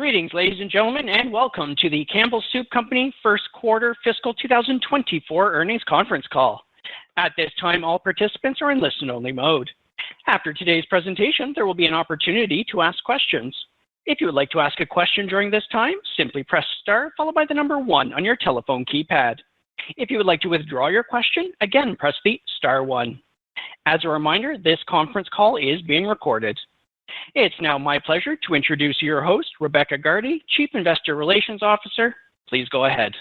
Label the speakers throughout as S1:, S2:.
S1: Greetings, ladies and gentlemen, and welcome to the Campbell Soup Company First Quarter Fiscal 2024 Earnings Conference Call. At this time, all participants are in listen-only mode. After today's presentation, there will be an opportunity to ask questions. If you would like to ask a question during this time, simply press star followed by the number 1 on your telephone keypad. If you would like to withdraw your question, again, press the star 1. As a reminder, this conference call is being recorded. It's now my pleasure to introduce your host, Rebecca Gardy, Chief Investor Relations Officer. Please go ahead.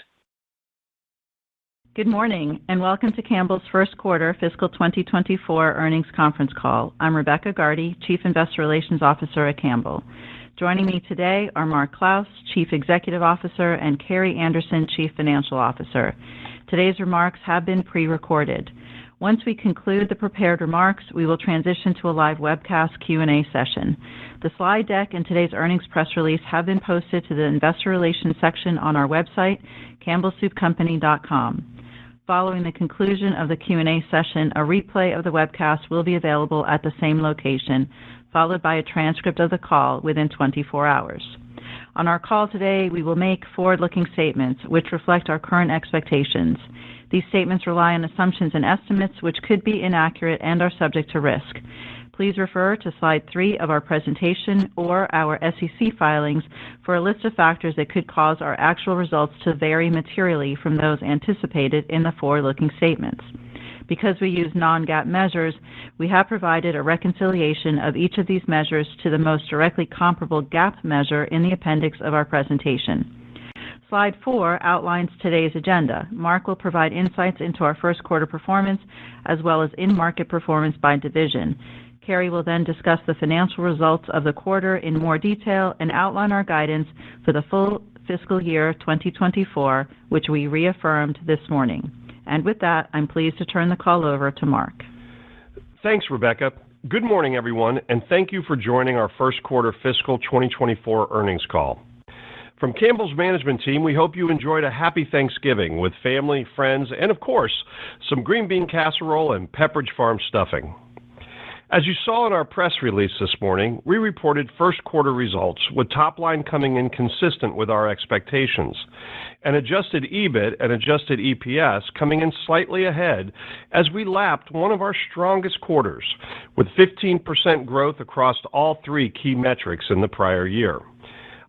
S2: Good morning, and welcome to Campbell's First Quarter Fiscal 2024 Earnings Conference Call. I'm Rebecca Gardy, Chief Investor Relations Officer at Campbell. Joining me today are Mark Clouse, Chief Executive Officer, and Carrie Anderson, Chief Financial Officer. Today's remarks have been pre-recorded. Once we conclude the prepared remarks, we will transition to a live webcast Q&A session. The slide deck and today's earnings press release have been posted to the Investor Relations section on our website, campbellsoupcompany.com. Following the conclusion of the Q&A session, a replay of the webcast will be available at the same location, followed by a transcript of the call within 24 hours. On our call today, we will make forward-looking statements which reflect our current expectations. These statements rely on assumptions and estimates which could be inaccurate and are subject to risk. Please refer to slide 3 of our presentation or our SEC filings for a list of factors that could cause our actual results to vary materially from those anticipated in the forward-looking statements. Because we use non-GAAP measures, we have provided a reconciliation of each of these measures to the most directly comparable GAAP measure in the appendix of our presentation. Slide 4 outlines today's agenda. Mark will provide insights into our first quarter performance as well as in-market performance by division. Carrie will then discuss the financial results of the quarter in more detail and outline our guidance for the full fiscal year 2024, which we reaffirmed this morning. And with that, I'm pleased to turn the call over to Mark.
S3: Thanks, Rebecca. Good morning, everyone, and thank you for joining our first quarter fiscal 2024 earnings call. From Campbell's management team, we hope you enjoyed a happy Thanksgiving with family, friends, and of course, some green bean casserole and Pepperidge Farm stuffing. As you saw in our press release this morning, we reported first quarter results with top line coming in consistent with our expectations, and adjusted EBIT and adjusted EPS coming in slightly ahead as we lapped one of our strongest quarters, with 15% growth across all 3 key metrics in the prior year.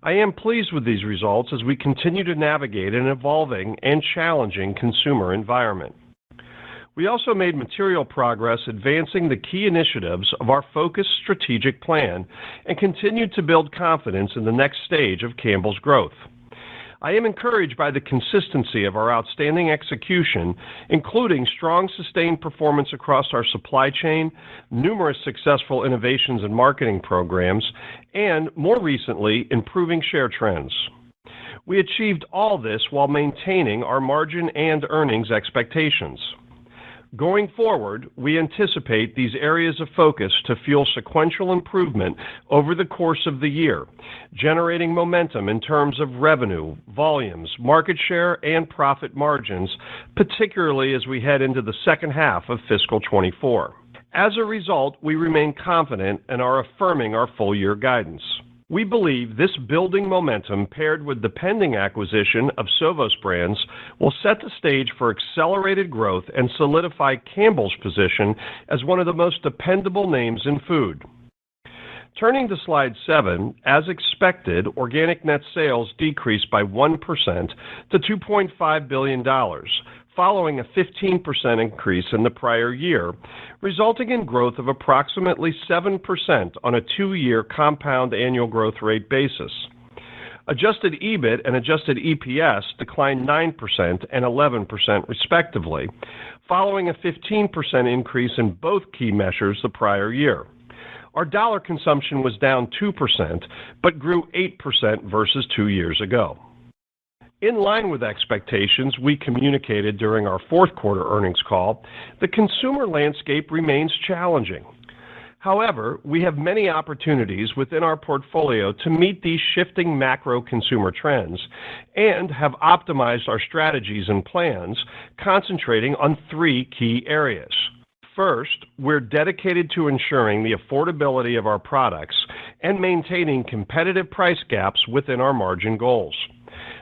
S3: I am pleased with these results as we continue to navigate an evolving and challenging consumer environment. We also made material progress advancing the key initiatives of our focused strategic plan and continued to build confidence in the next stage of Campbell's growth. I am encouraged by the consistency of our outstanding execution, including strong, sustained performance across our supply chain, numerous successful innovations and marketing programs, and more recently, improving share trends. We achieved all this while maintaining our margin and earnings expectations. Going forward, we anticipate these areas of focus to fuel sequential improvement over the course of the year, generating momentum in terms of revenue, volumes, market share, and profit margins, particularly as we head into the second half of fiscal 24. As a result, we remain confident and are affirming our full-year guidance. We believe this building momentum, paired with the pending acquisition of Sovos Brands, will set the stage for accelerated growth and solidify Campbell's position as one of the most dependable names in food. Turning to slide 7, as expected, organic net sales decreased by 1% to $2.5 billion, following a 15% increase in the prior year, resulting in growth of approximately 7% on a 2-year compound annual growth rate basis. Adjusted EBIT and adjusted EPS declined 9% and 11% respectively, following a 15% increase in both key measures the prior year. Our dollar consumption was down 2%, but grew 8% versus 2 years ago. In line with expectations we communicated during our fourth quarter earnings call, the consumer landscape remains challenging. However, we have many opportunities within our portfolio to meet these shifting macro consumer trends and have optimized our strategies and plans, concentrating on 3 key areas. First, we're dedicated to ensuring the affordability of our products and maintaining competitive price gaps within our margin goals.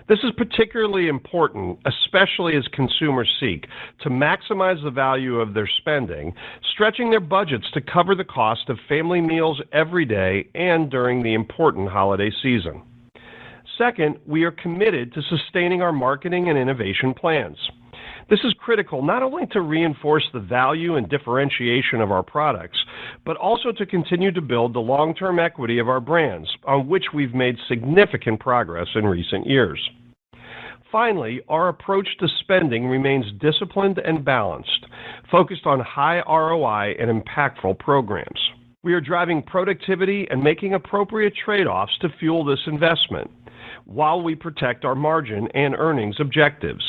S3: This is particularly important, especially as consumers seek to maximize the value of their spending, stretching their budgets to cover the cost of family meals every day and during the important holiday season. Second, we are committed to sustaining our marketing and innovation plans. This is critical not only to reinforce the value and differentiation of our products, but also to continue to build the long-term equity of our brands, on which we've made significant progress in recent years. Finally, our approach to spending remains disciplined and balanced, focused on high ROI and impactful programs. We are driving productivity and making appropriate trade-offs to fuel this investment, while we protect our margin and earnings objectives.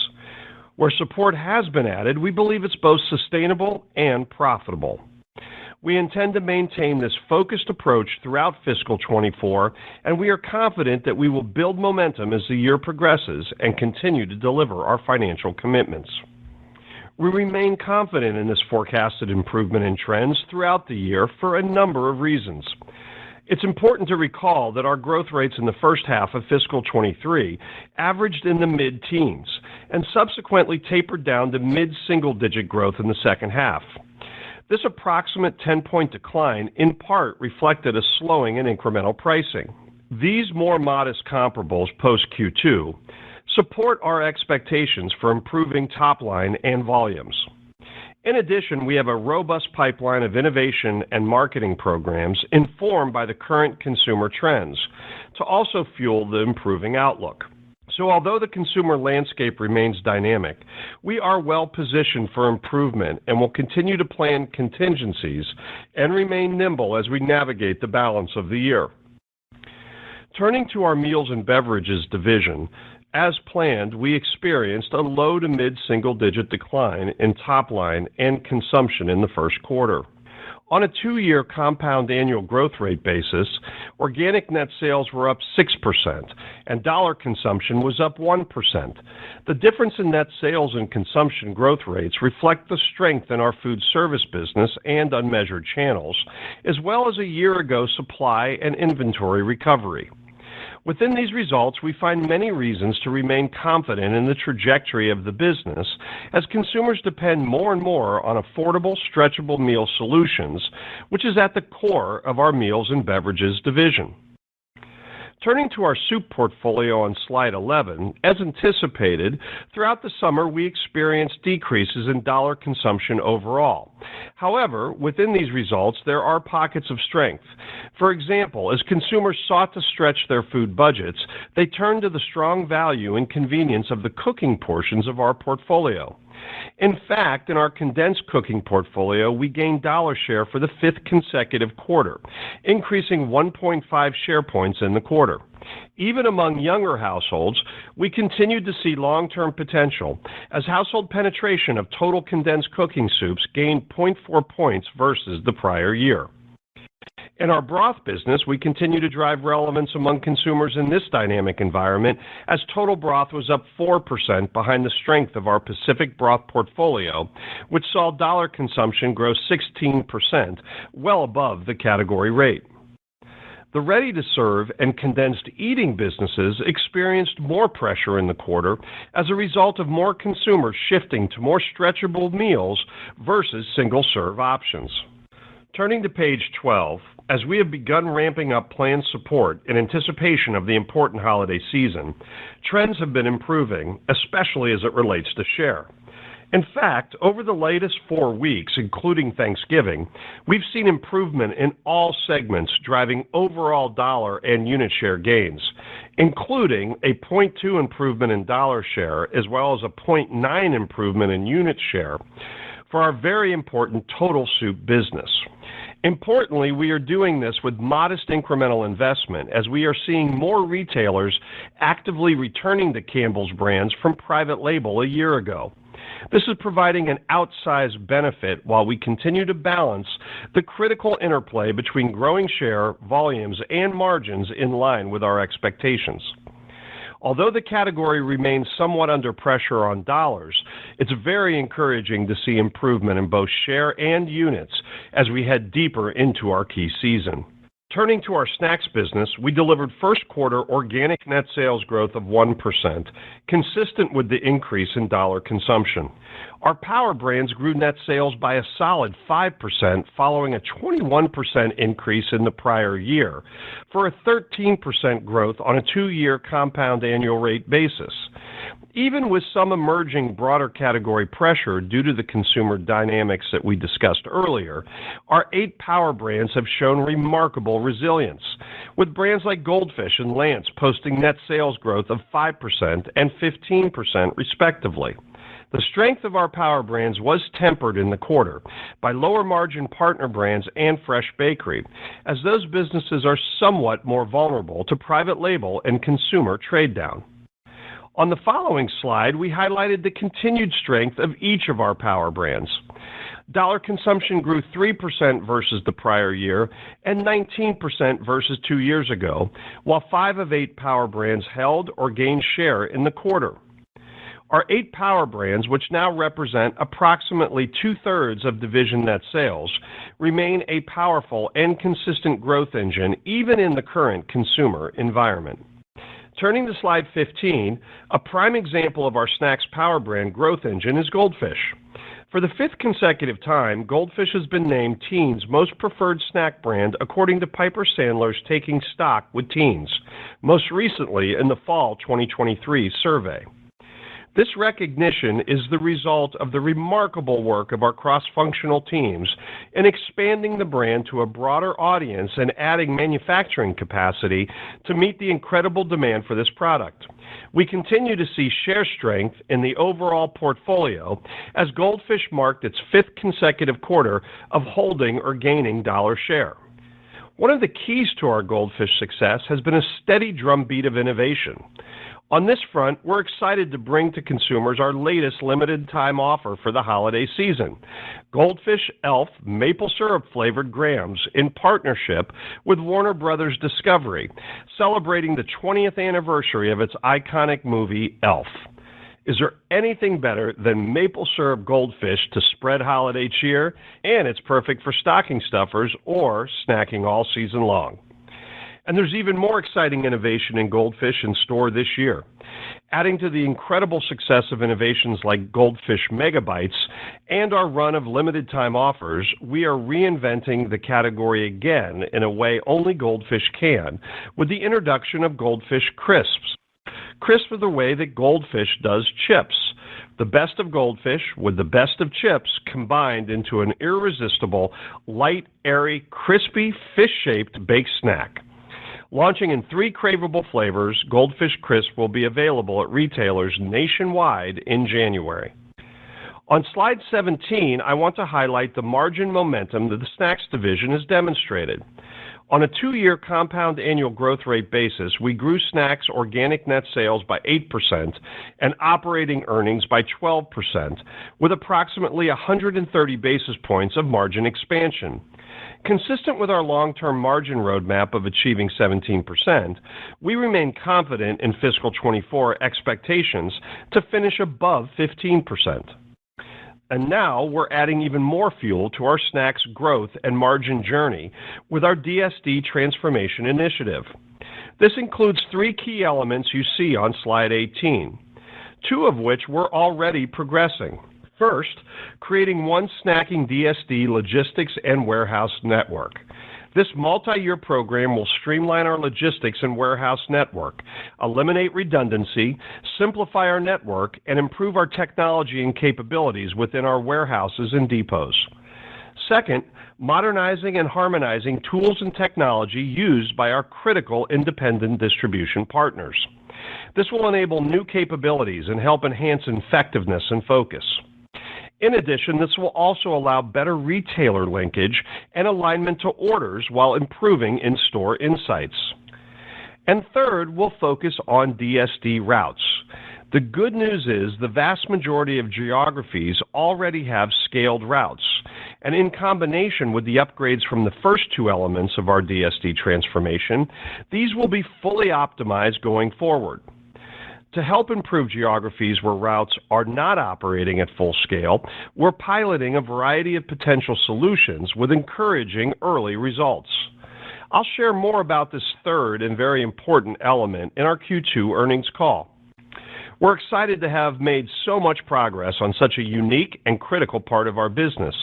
S3: Where support has been added, we believe it's both sustainable and profitable. We intend to maintain this focused approach throughout fiscal 24, and we are confident that we will build momentum as the year progresses and continue to deliver our financial commitments. We remain confident in this forecasted improvement in trends throughout the year for a number of reasons. It's important to recall that our growth rates in the first half of fiscal 23 averaged in the mid-teens and subsequently tapered down to mid-single-digit growth in the second half. This approximate 10-point decline in part reflected a slowing in incremental pricing. These more modest comparables post-Q2 support our expectations for improving top line and volumes. In addition, we have a robust pipeline of innovation and marketing programs informed by the current consumer trends to also fuel the improving outlook. So although the consumer landscape remains dynamic, we are well positioned for improvement and will continue to plan contingencies and remain nimble as we navigate the balance of the year. Turning to our Meals and Beverages division, as planned, we experienced a low to mid-single-digit decline in top line and consumption in the first quarter. On a 2-year compound annual growth rate basis, organic net sales were up 6% and dollar consumption was up 1%. The difference in net sales and consumption growth rates reflect the strength in our food service business and unmeasured channels, as well as a year ago supply and inventory recovery. Within these results, we find many reasons to remain confident in the trajectory of the business as consumers depend more and more on affordable, stretchable meal solutions, which is at the core of our Meals and Beverages division. Turning to our soup portfolio on slide 11, as anticipated, throughout the summer we experienced decreases in dollar consumption overall. However, within these results, there are pockets of strength. For example, as consumers sought to stretch their food budgets, they turned to the strong value and convenience of the cooking portions of our portfolio. In fact, in our condensed cooking portfolio, we gained dollar share for the 5th consecutive quarter, increasing 1.5 share points in the quarter. Even among younger households, we continued to see long-term potential as household penetration of total condensed cooking soups gained 0.4 points versus the prior year. In our broth business, we continue to drive relevance among consumers in this dynamic environment as total broth was up 4% behind the strength of our Pacific broth portfolio, which saw dollar consumption grow 16%, well above the category rate. The ready-to-serve and condensed eating businesses experienced more pressure in the quarter as a result of more consumers shifting to more stretchable meals versus single-serve options. Turning to page 12, as we have begun ramping up planned support in anticipation of the important holiday season, trends have been improving, especially as it relates to share. In fact, over the latest 4 weeks, including Thanksgiving, we've seen improvement in all segments, driving overall dollar and unit share gains, including a 0.2 improvement in dollar share, as well as a 0.9 improvement in unit share for our very important total soup business. Importantly, we are doing this with modest incremental investment as we are seeing more retailers actively returning to Campbell's brands from private label a year ago. This is providing an outsized benefit while we continue to balance the critical interplay between growing share, volumes, and margins in line with our expectations. Although the category remains somewhat under pressure on dollars, it's very encouraging to see improvement in both share and units as we head deeper into our key season. Turning to our snacks business, we delivered first quarter organic net sales growth of 1%, consistent with the increase in dollar consumption. Our power brands grew net sales by a solid 5% following a 21% increase in the prior year, for a 13% growth on a 2-year compound annual rate basis. Even with some emerging broader category pressure due to the consumer dynamics that we discussed earlier, our 8 power brands have shown remarkable resilience, with brands like Goldfish and Lance posting net sales growth of 5% and 15% respectively. The strength of our power brands was tempered in the quarter by lower margin partner brands and fresh bakery, as those businesses are somewhat more vulnerable to private label and consumer trade down. On the following slide, we highlighted the continued strength of each of our power brands. Dollar consumption grew 3% versus the prior year and 19% versus 2 years ago, while 5 of 8 power brands held or gained share in the quarter. Our 8 power brands, which now represent approximately 2/3 of division net sales, remain a powerful and consistent growth engine even in the current consumer environment. Turning to slide 15, a prime example of our snacks power brand growth engine is Goldfish. For the 5th consecutive time, Goldfish has been named Teens' most preferred snack brand according to Piper Sandler's Taking Stock with Teens, most recently in the fall 2023 survey. This recognition is the result of the remarkable work of our cross-functional teams in expanding the brand to a broader audience and adding manufacturing capacity to meet the incredible demand for this product. We continue to see share strength in the overall portfolio as Goldfish marked its 5th consecutive quarter of holding or gaining dollar share. One of the keys to our Goldfish success has been a steady drumbeat of innovation. On this front, we're excited to bring to consumers our latest limited-time offer for the holiday season, Goldfish Elf Maple Syrup Flavored Grahams in partnership with Warner Brothers Discovery, celebrating the 20th anniversary of its iconic movie, Elf. Is there anything better than maple syrup Goldfish to spread holiday cheer? And it's perfect for stocking stuffers or snacking all season long. And there's even more exciting innovation in Goldfish in store this year. Adding to the incredible success of innovations like Goldfish Megabytes and our run of limited-time offers, we are reinventing the category again in a way only Goldfish can, with the introduction of Goldfish Crisps. Crisps are the way that Goldfish does chips. The best of Goldfish with the best of chips combined into an irresistible, light, airy, crispy, fish-shaped baked snack. Launching in 3 craveable flavors, Goldfish Crisp will be available at retailers nationwide in January. On slide 17, I want to highlight the margin momentum that the snacks division has demonstrated. On a 2-year compound annual growth rate basis, we grew snacks organic net sales by 8% and operating earnings by 12%, with approximately 130 basis points of margin expansion. Consistent with our long-term margin roadmap of achieving 17%, we remain confident in fiscal 24 expectations to finish above 15%. And now we're adding even more fuel to our snacks growth and margin journey with our DSD transformation initiative. This includes 3 key elements you see on slide 18, 2 of which we're already progressing. First, creating one snacking DSD logistics and warehouse network. This multi-year program will streamline our logistics and warehouse network, eliminate redundancy, simplify our network, and improve our technology and capabilities within our warehouses and depots. Second, modernizing and harmonizing tools and technology used by our critical independent distribution partners. This will enable new capabilities and help enhance effectiveness and focus. In addition, this will also allow better retailer linkage and alignment to orders while improving in-store insights. And third, we'll focus on DSD routes. The good news is the vast majority of geographies already have scaled routes, and in combination with the upgrades from the first 2 elements of our DSD transformation, these will be fully optimized going forward. To help improve geographies where routes are not operating at full scale, we're piloting a variety of potential solutions with encouraging early results. I'll share more about this third and very important element in our Q2 earnings call. We're excited to have made so much progress on such a unique and critical part of our business,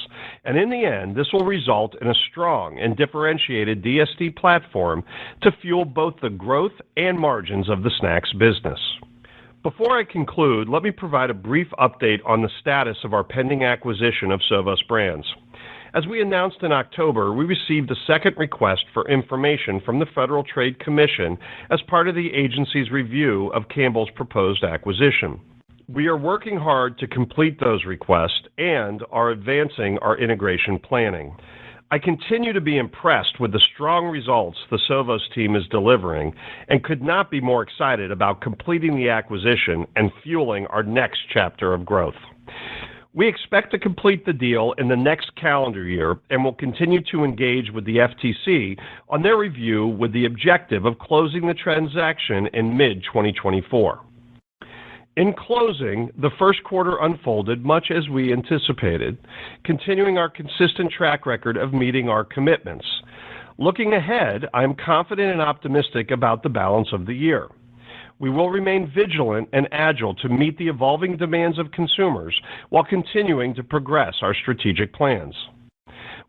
S3: and in the end, this will result in a strong and differentiated DSD platform to fuel both the growth and margins of the snacks business. Before I conclude, let me provide a brief update on the status of our pending acquisition of Sovos Brands. As we announced in October, we received a second request for information from the Federal Trade Commission as part of the agency's review of Campbell's proposed acquisition. We are working hard to complete those requests and are advancing our integration planning. I continue to be impressed with the strong results the Sovos team is delivering and could not be more excited about completing the acquisition and fueling our next chapter of growth. We expect to complete the deal in the next calendar year and will continue to engage with the FTC on their review with the objective of closing the transaction in mid-2024. In closing, the first quarter unfolded much as we anticipated, continuing our consistent track record of meeting our commitments. Looking ahead, I am confident and optimistic about the balance of the year. We will remain vigilant and agile to meet the evolving demands of consumers while continuing to progress our strategic plans.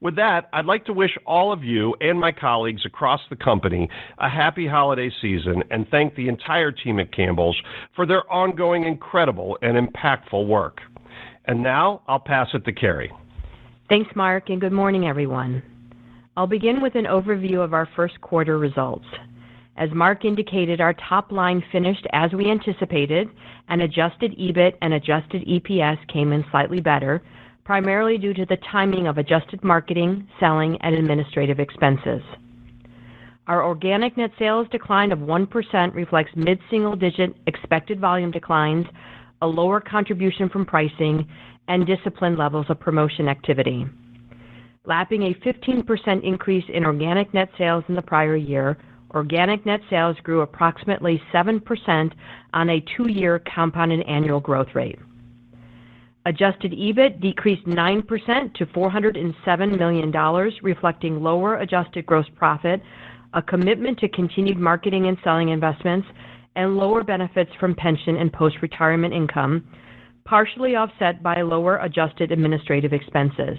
S3: With that, I'd like to wish all of you and my colleagues across the company a happy holiday season and thank the entire team at Campbell's for their ongoing incredible and impactful work. And now, I'll pass it to Carrie.
S4: Thanks, Mark, and good morning, everyone. I'll begin with an overview of our first quarter results. As Mark indicated, our top line finished as we anticipated, and adjusted EBIT and adjusted EPS came in slightly better, primarily due to the timing of adjusted marketing, selling, and administrative expenses. Our organic net sales decline of 1% reflects mid-single-digit expected volume declines, a lower contribution from pricing, and disciplined levels of promotion activity. Lapping a 15% increase in organic net sales in the prior year, organic net sales grew approximately 7% on a 2-year compounded annual growth rate. Adjusted EBIT decreased 9% to $407 million, reflecting lower adjusted gross profit, a commitment to continued marketing and selling investments, and lower benefits from pension and post-retirement income, partially offset by lower adjusted administrative expenses.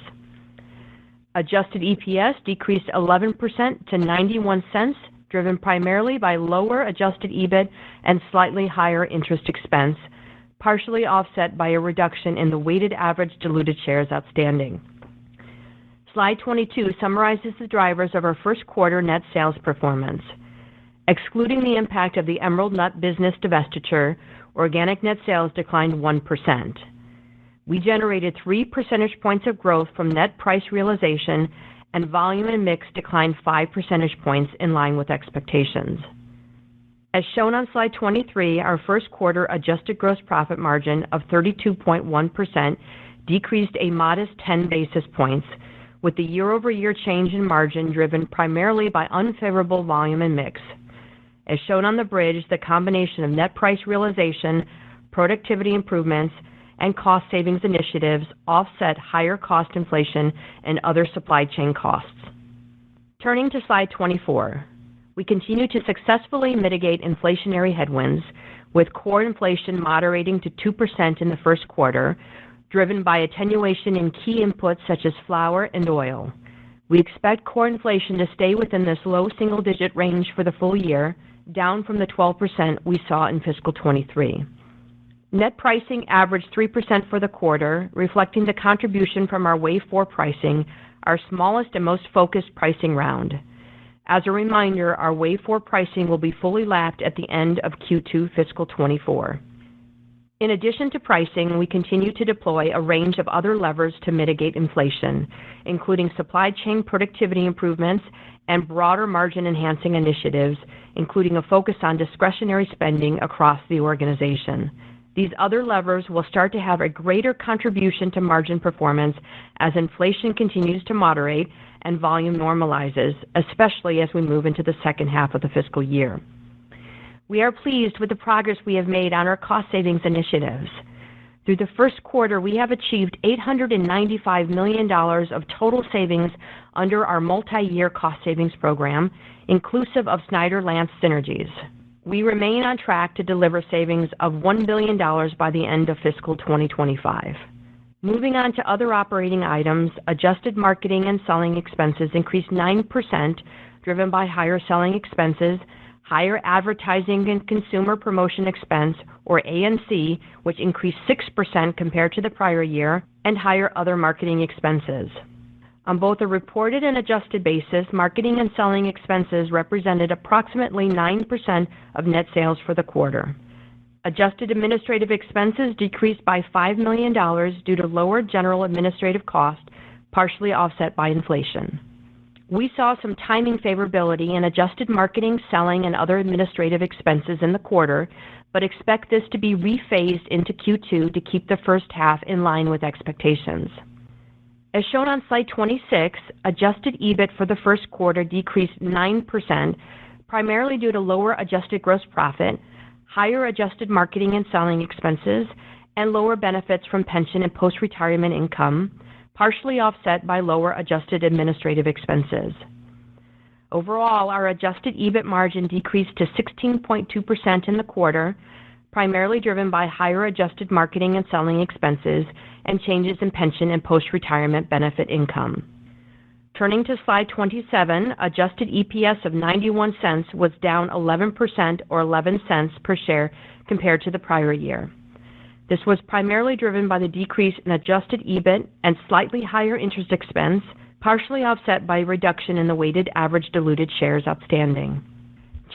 S4: Adjusted EPS decreased 11% to 91 cents, driven primarily by lower adjusted EBIT and slightly higher interest expense, partially offset by a reduction in the weighted average diluted shares outstanding. Slide 22 summarizes the drivers of our first quarter net sales performance. Excluding the impact of the Emerald Nut business divestiture, organic net sales declined 1%. We generated 3 percentage points of growth from net price realization, and volume and mix declined 5 percentage points in line with expectations. As shown on slide 23, our first quarter adjusted gross profit margin of 32.1% decreased a modest 10 basis points, with the year-over-year change in margin driven primarily by unfavorable volume and mix. As shown on the bridge, the combination of net price realization, productivity improvements, and cost savings initiatives offset higher cost inflation and other supply chain costs. Turning to slide 24. We continue to successfully mitigate inflationary headwinds, with core inflation moderating to 2% in the first quarter, driven by attenuation in key inputs such as flour and oil. We expect core inflation to stay within this low single-digit range for the full year, down from the 12% we saw in fiscal 23. Net pricing averaged 3% for the quarter, reflecting the contribution from our Wave 4 pricing, our smallest and most focused pricing round. As a reminder, our Wave 4 pricing will be fully lapped at the end of Q2 fiscal 24. In addition to pricing, we continue to deploy a range of other levers to mitigate inflation, including supply chain productivity improvements and broader margin-enhancing initiatives, including a focus on discretionary spending across the organization. These other levers will start to have a greater contribution to margin performance as inflation continues to moderate and volume normalizes, especially as we move into the second half of the fiscal year. We are pleased with the progress we have made on our cost savings initiatives. Through the first quarter, we have achieved $895 million of total savings under our multi-year cost savings program, inclusive of Snyder's-Lance synergies. We remain on track to deliver savings of $1 billion by the end of fiscal 2025. Moving on to other operating items, adjusted marketing and selling expenses increased 9%, driven by higher selling expenses, higher advertising and consumer promotion expense, or A&C, which increased 6% compared to the prior year, and higher other marketing expenses. On both a reported and adjusted basis, marketing and selling expenses represented approximately 9% of net sales for the quarter. Adjusted administrative expenses decreased by $5 million due to lower general administrative costs, partially offset by inflation. We saw some timing favorability in adjusted marketing, selling, and other administrative expenses in the quarter, but expect this to be rephased into Q2 to keep the first half in line with expectations. As shown on slide 26, adjusted EBIT for the first quarter decreased 9%, primarily due to lower adjusted gross profit, higher adjusted marketing and selling expenses, and lower benefits from pension and post-retirement income, partially offset by lower adjusted administrative expenses. Overall, our adjusted EBIT margin decreased to 16.2% in the quarter, primarily driven by higher adjusted marketing and selling expenses and changes in pension and post-retirement benefit income. Turning to slide 27, adjusted EPS of 91 cents was down 11% or 11 cents per share compared to the prior year. This was primarily driven by the decrease in adjusted EBIT and slightly higher interest expense, partially offset by a reduction in the weighted average diluted shares outstanding.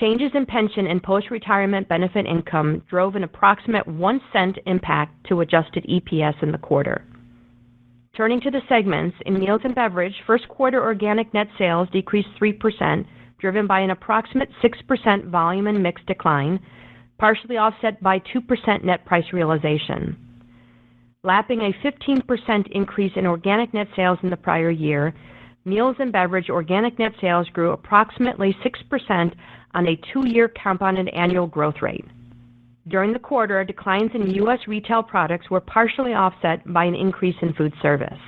S4: Changes in pension and post-retirement benefit income drove an approximate 1 cent impact to adjusted EPS in the quarter. Turning to the segments, in Meals and Beverage, first quarter organic net sales decreased 3%, driven by an approximate 6% volume and mix decline, partially offset by 2% net price realization. Lapping a 15% increase in organic net sales in the prior year, Meals and Beverage organic net sales grew approximately 6% on a 2-year compounded annual growth rate. During the quarter, declines in U.S. retail products were partially offset by an increase in food service.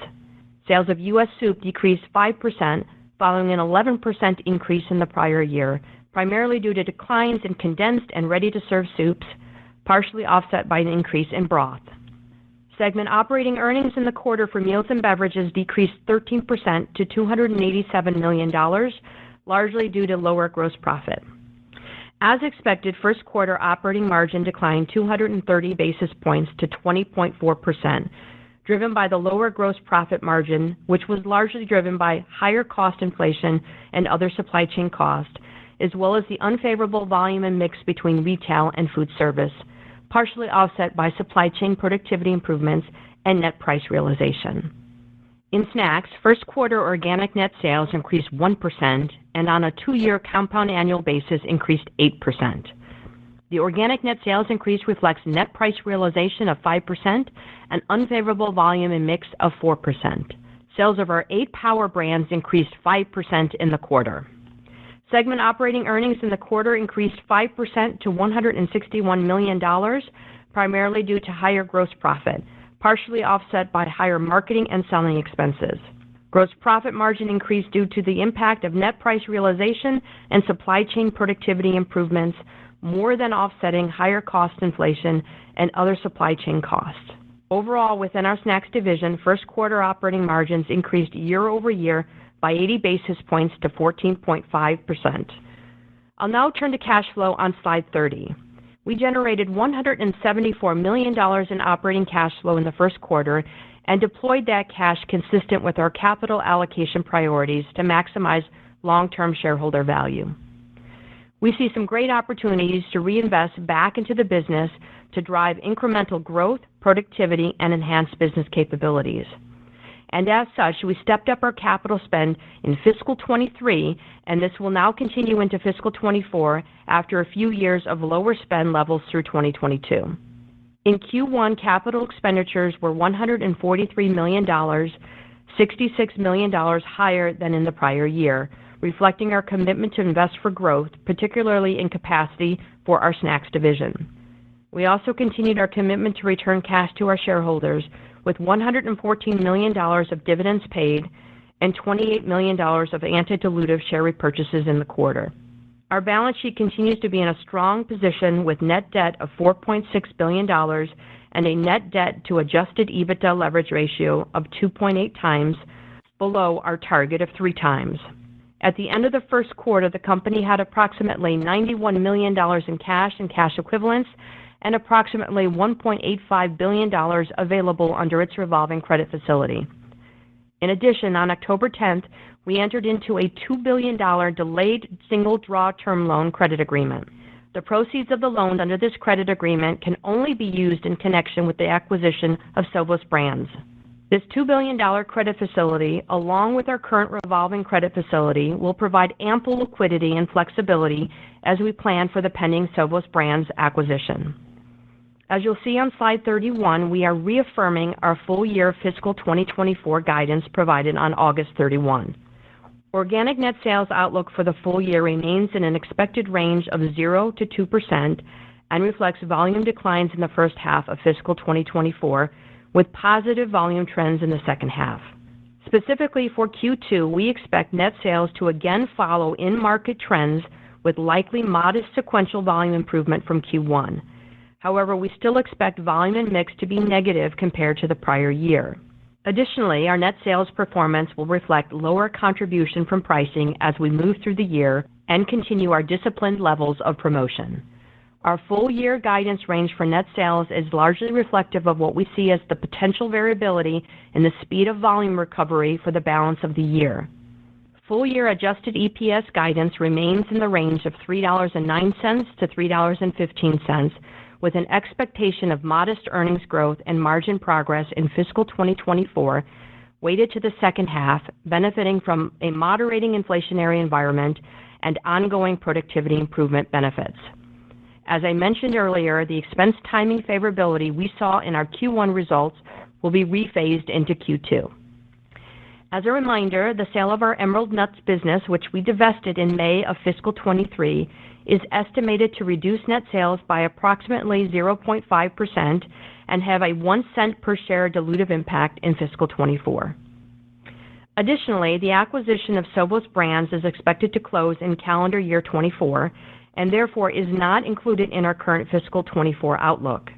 S4: Sales of U.S. soup decreased 5%, following an 11% increase in the prior year, primarily due to declines in condensed and ready-to-serve soups, partially offset by an increase in broth. Segment operating earnings in the quarter for Meals and Beverages decreased 13% to $287 million, largely due to lower gross profit. As expected, first quarter operating margin declined 230 basis points to 20.4%, driven by the lower gross profit margin, which was largely driven by higher cost inflation and other supply chain costs, as well as the unfavorable volume and mix between retail and food service, partially offset by supply chain productivity improvements and net price realization. In Snacks, first quarter organic net sales increased 1% and on a 2-year compound annual basis increased 8%. The organic net sales increase reflects net price realization of 5% and unfavorable volume and mix of 4%. Sales of our 8 power brands increased 5% in the quarter. Segment operating earnings in the quarter increased 5% to $161 million, primarily due to higher gross profit, partially offset by higher marketing and selling expenses. Gross profit margin increased due to the impact of net price realization and supply chain productivity improvements, more than offsetting higher cost inflation and other supply chain costs. Overall, within our Snacks division, first quarter operating margins increased year over year by 80 basis points to 14.5%. I'll now turn to cash flow on slide 30. We generated $174 million in operating cash flow in the first quarter and deployed that cash consistent with our capital allocation priorities to maximize long-term shareholder value. We see some great opportunities to reinvest back into the business to drive incremental growth, productivity, and enhanced business capabilities. And as such, we stepped up our capital spend in fiscal 23, and this will now continue into fiscal 24 after a few years of lower spend levels through 2022. In Q1, capital expenditures were $143 million, $66 million higher than in the prior year, reflecting our commitment to invest for growth, particularly in capacity for our snacks division. We also continued our commitment to return cash to our shareholders with $114 million of dividends paid and $28 million of anti-dilutive share repurchases in the quarter. Our balance sheet continues to be in a strong position with net debt of $4.6 billion and a net debt to adjusted EBITDA leverage ratio of 2.8 times, below our target of 3 times. At the end of the first quarter, the company had approximately $91 million in cash and cash equivalents and approximately $1.85 billion available under its revolving credit facility. In addition, on October 10th, we entered into a $2 billion delayed single-draw term loan credit agreement. The proceeds of the loans under this credit agreement can only be used in connection with the acquisition of Sovos Brands. This $2 billion credit facility, along with our current revolving credit facility, will provide ample liquidity and flexibility as we plan for the pending Sovos Brands acquisition. As you'll see on slide 31, we are reaffirming our full-year fiscal 2024 guidance provided on August 31. Organic net sales outlook for the full year remains in an expected range of 0 to 2% and reflects volume declines in the first half of fiscal 2024, with positive volume trends in the second half. Specifically for Q2, we expect net sales to again follow in-market trends with likely modest sequential volume improvement from Q1. However, we still expect volume and mix to be negative compared to the prior year. Additionally, our net sales performance will reflect lower contribution from pricing as we move through the year and continue our disciplined levels of promotion. Our full-year guidance range for net sales is largely reflective of what we see as the potential variability in the speed of volume recovery for the balance of the year. Full-year adjusted EPS guidance remains in the range of $3.09 to $3.15, with an expectation of modest earnings growth and margin progress in fiscal 2024, weighted to the second half, benefiting from a moderating inflationary environment and ongoing productivity improvement benefits. As I mentioned earlier, the expense timing favorability we saw in our Q1 results will be rephased into Q2. As a reminder, the sale of our Emerald Nuts business, which we divested in May of fiscal 23, is estimated to reduce net sales by approximately 0.5% and have a 1 cent per share dilutive impact in fiscal 24. Additionally, the acquisition of Sovos Brands is expected to close in calendar year 24 and therefore is not included in our current fiscal 24 outlook.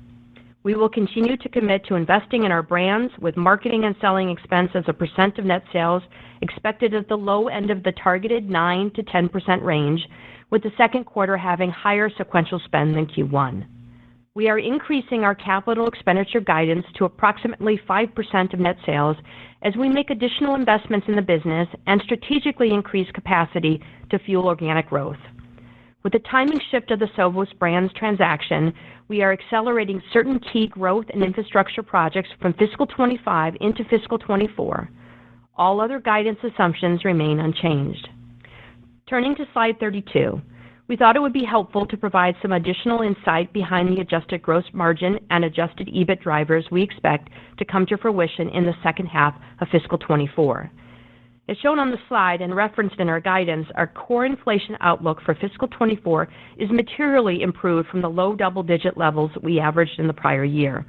S4: We will continue to commit to investing in our brands, with marketing and selling expense as a percent of net sales expected at the low end of the targeted 9 to 10% range, with the second quarter having higher sequential spend than Q1. We are increasing our capital expenditure guidance to approximately 5% of net sales as we make additional investments in the business and strategically increase capacity to fuel organic growth. With the timing shift of the Sovos Brands transaction, we are accelerating certain key growth and infrastructure projects from fiscal 25 into fiscal 24. All other guidance assumptions remain unchanged. Turning to slide 32, we thought it would be helpful to provide some additional insight behind the adjusted gross margin and adjusted EBIT drivers we expect to come to fruition in the second half of fiscal 24. As shown on the slide and referenced in our guidance, our core inflation outlook for fiscal 24 is materially improved from the low double-digit levels we averaged in the prior year.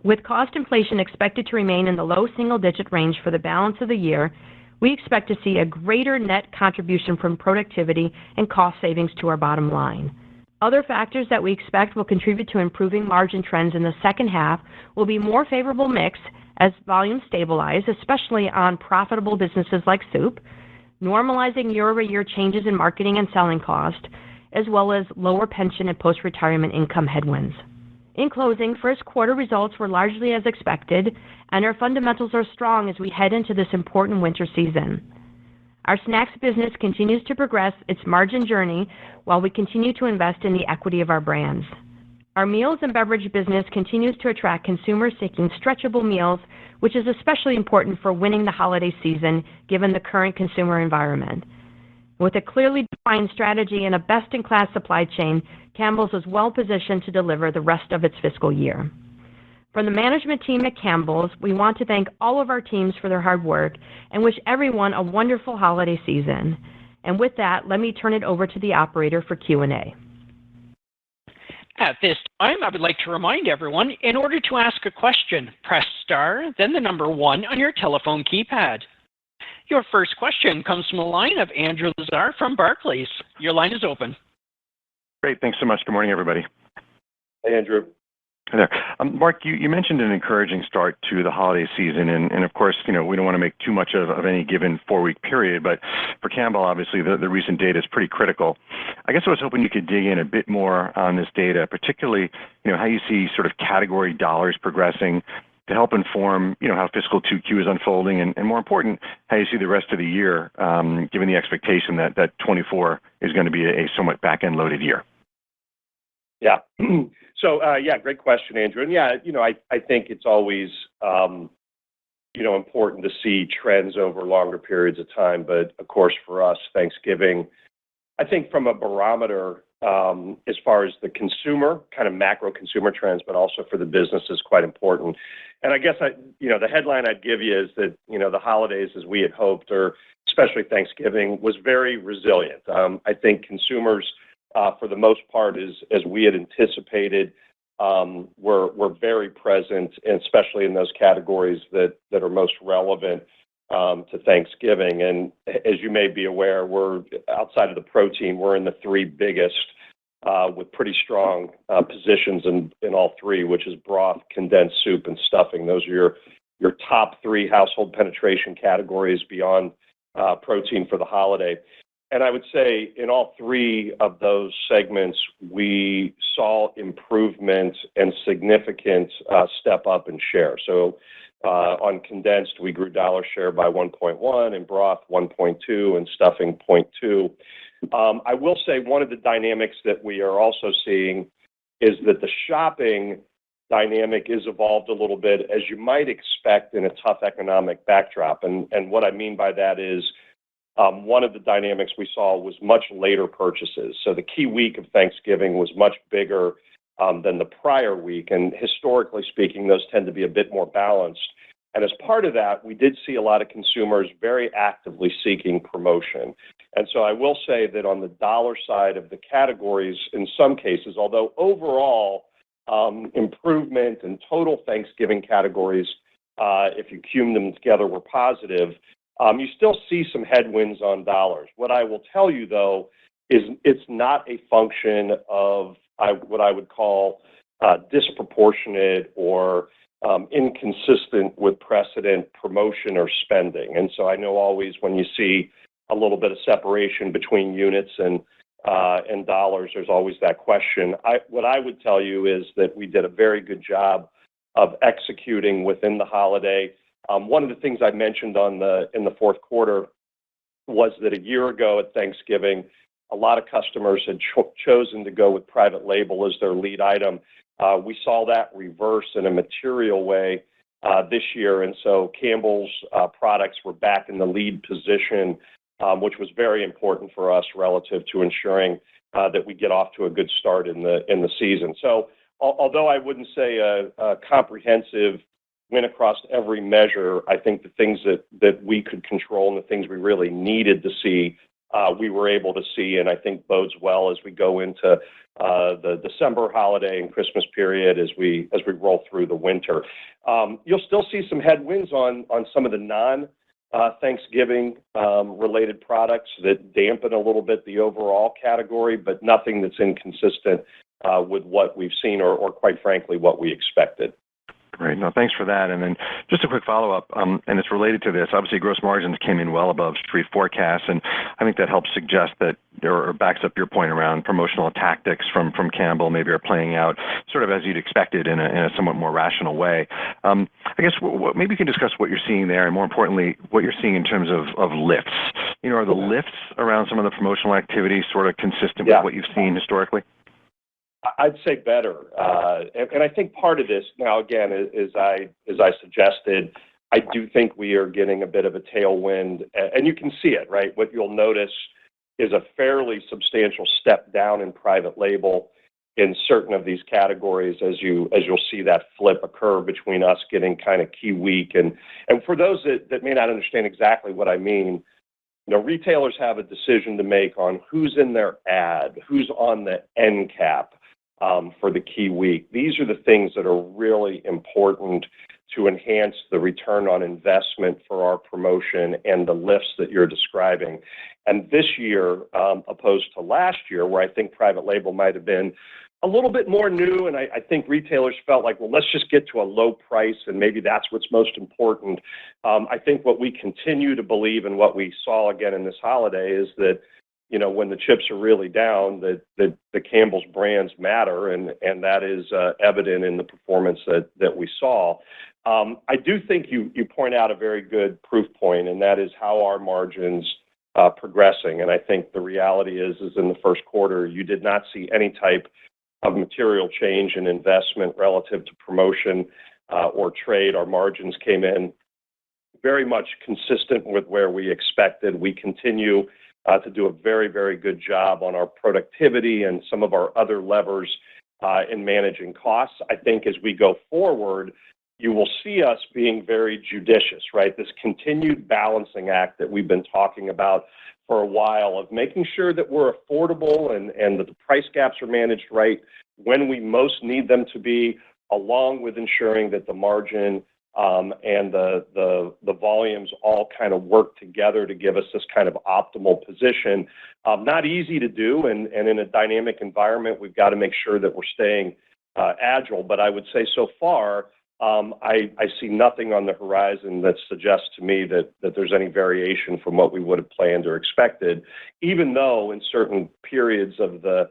S4: With cost inflation expected to remain in the low single-digit range for the balance of the year, we expect to see a greater net contribution from productivity and cost savings to our bottom line. Other factors that we expect will contribute to improving margin trends in the second half will be more favorable mix as volumes stabilize, especially on profitable businesses like soup, normalizing year-over-year changes in marketing and selling cost, as well as lower pension and post-retirement income headwinds. In closing, first quarter results were largely as expected, and our fundamentals are strong as we head into this important winter season. Our snacks business continues to progress its margin journey while we continue to invest in the equity of our brands. Our meals and beverage business continues to attract consumers seeking stretchable meals, which is especially important for winning the holiday season given the current consumer environment. With a clearly defined strategy and a best-in-class supply chain, Campbell's is well positioned to deliver the rest of its fiscal year. From the management team at Campbell's, we want to thank all of our teams for their hard work and wish everyone a wonderful holiday season. And with that, let me turn it over to the operator for Q&A.
S1: At this time, I would like to remind everyone, in order to ask a question, press star, then the number 1 on your telephone keypad. Your first question comes from the line of Andrew Lazar from Barclays. Your line is open.
S5: Great. Thanks so much. Good morning, everybody.
S3: Hey, Andrew.
S5: Hi there. Mark, you mentioned an encouraging start to the holiday season, and of course, we don't want to make too much of any given 4-week period, but for Campbell, obviously, the recent data is pretty critical. I guess I was hoping you could dig in a bit more on this data, particularly, how you see sort of category dollars progressing to help inform, how fiscal 2Q is unfolding, and more important, how you see the rest of the year, given the expectation that 24 is going to be a somewhat back-end loaded year.
S3: Yeah. So, great question, Andrew. And I think it's always, important to see trends over longer periods of time. But of course, for us, Thanksgiving, I think from a barometer, as far as the consumer, kind of macro consumer trends, but also for the business is quite important. And I guess the headline I'd give you is that, the holidays, as we had hoped, or especially Thanksgiving, was very resilient. I think consumers, for the most part, as we had anticipated, were very present, and especially in those categories that are most relevant to Thanksgiving. And as you may be aware, we're outside of the protein, we're in the 3 biggest with pretty strong positions in all 3, which is broth, condensed soup, and stuffing. Those are your top 3 household penetration categories beyond protein for the holiday. And I would say in all 3 of those segments, we saw improvement and significant step up in share. So on condensed, we grew dollar share by 1.1, in broth 1.2, and stuffing 0.2. I will say one of the dynamics that we are also seeing is that the shopping dynamic is evolved a little bit, as you might expect in a tough economic backdrop. And what I mean by that is one of the dynamics we saw was much later purchases. So the key week of Thanksgiving was much bigger than the prior week. And historically speaking, those tend to be a bit more balanced. And as part of that, we did see a lot of consumers very actively seeking promotion. And so I will say that on the dollar side of the categories, in some cases, although overall improvement in total Thanksgiving categories, if you cum them together, were positive, you still see some headwinds on dollars. What I will tell you, though, is it's not a function of what I would call disproportionate or inconsistent with precedent promotion or spending. And so I know always when you see a little bit of separation between units and dollars, there's always that question. What I would tell you is that we did a very good job of executing within the holiday. One of the things I mentioned in the fourth quarter was that a year ago at Thanksgiving, a lot of customers had chosen to go with private label as their lead item. We saw that reverse in a material way this year, and so Campbell's products were back in the lead position, which was very important for us relative to ensuring that we get off to a good start in the season. So although I wouldn't say a comprehensive win across every measure, I think the things that we could control and the things we really needed to see, we were able to see, and I think bodes well as we go into the December holiday and Christmas period as we roll through the winter. You'll still see some headwinds on some of the non-Thanksgiving related products that dampen a little bit the overall category, but nothing that's inconsistent with what we've seen or quite frankly, what we expected.
S5: Great. No, thanks for that. And then just a quick follow-up, and it's related to this. Obviously, gross margins came in well above street forecasts, and I think that helps suggest that, or backs up your point around promotional tactics from Campbell maybe are playing out sort of as you'd expected in a somewhat more rational way. I guess maybe you can discuss what you're seeing there, and more importantly, what you're seeing in terms of lifts. Are the lifts around some of the promotional activities sort of consistent with what you've seen historically?
S3: I'd say better, and I think part of this now, again, as I suggested, I do think we are getting a bit of a tailwind, and you can see it, right? What you'll notice is a fairly substantial step down in private label in certain of these categories as you'll see that flip occur between us getting kind of key week, and for those that may not understand exactly what I mean, retailers have a decision to make on who's in their ad, who's on the end cap for the key week. These are the things that are really important to enhance the return on investment for our promotion and the lifts that you're describing. And this year, opposed to last year, where I think private label might have been a little bit more new, and I think retailers felt like, well, let's just get to a low price, and maybe that's what's most important. I think what we continue to believe and what we saw again in this holiday is that, when the chips are really down, that the Campbell's brands matter, and that is evident in the performance that we saw. I do think you point out a very good proof point, and that is how our margins progressing. And I think the reality is in the first quarter, you did not see any type of material change in investment relative to promotion or trade. Our margins came in very much consistent with where we expected. We continue to do a very, very good job on our productivity and some of our other levers in managing costs. I think as we go forward, you will see us being very judicious, right? This continued balancing act that we've been talking about for a while of making sure that we're affordable and that the price gaps are managed right when we most need them to be, along with ensuring that the margin and the volumes all kind of work together to give us this kind of optimal position. Not easy to do, and in a dynamic environment, we've got to make sure that we're staying agile. But I would say so far, I see nothing on the horizon that suggests to me that there's any variation from what we would have planned or expected, even though in certain periods of the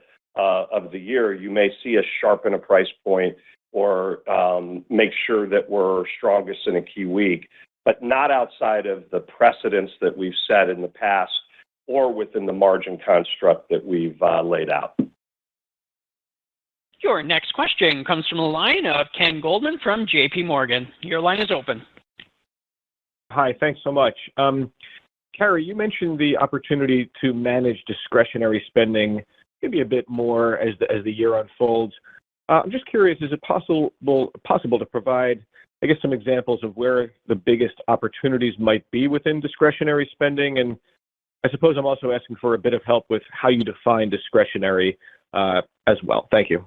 S3: year, you may see us sharpen a price point or make sure that we're strongest in a key week, but not outside of the precedents that we've set in the past or within the margin construct that we've laid out.
S1: Your next question comes from the line of Ken Goldman from JP Morgan. Your line is open.
S6: Hi, thanks so much. Carrie, you mentioned the opportunity to manage discretionary spending maybe a bit more as the year unfolds. I'm just curious, is it possible to provide, I guess, some examples of where the biggest opportunities might be within discretionary spending? And I suppose I'm also asking for a bit of help with how you define discretionary as well. Thank you.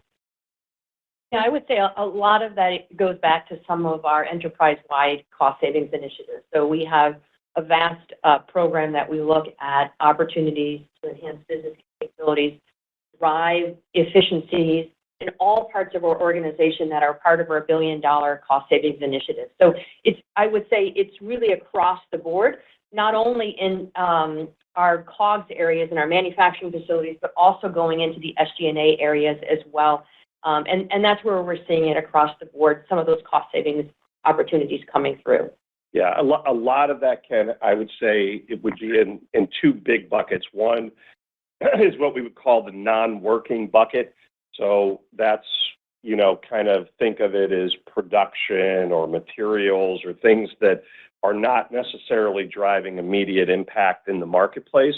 S4: Yeah, I would say a lot of that goes back to some of our enterprise-wide cost savings initiatives. So we have a vast program that we look at opportunities to enhance business capabilities, drive efficiencies in all parts of our organization that are part of our $1 billion cost savings initiative. So I would say it's really across the board, not only in our COGS areas in our manufacturing facilities, but also going into the SG&A areas as well. And that's where we're seeing it across the board, some of those cost savings opportunities coming through.
S3: Yeah, a lot of that, Ken, I would say it would be in two big buckets. One is what we would call the non-working bucket. So that's, kind of think of it as production or materials or things that are not necessarily driving immediate impact in the marketplace.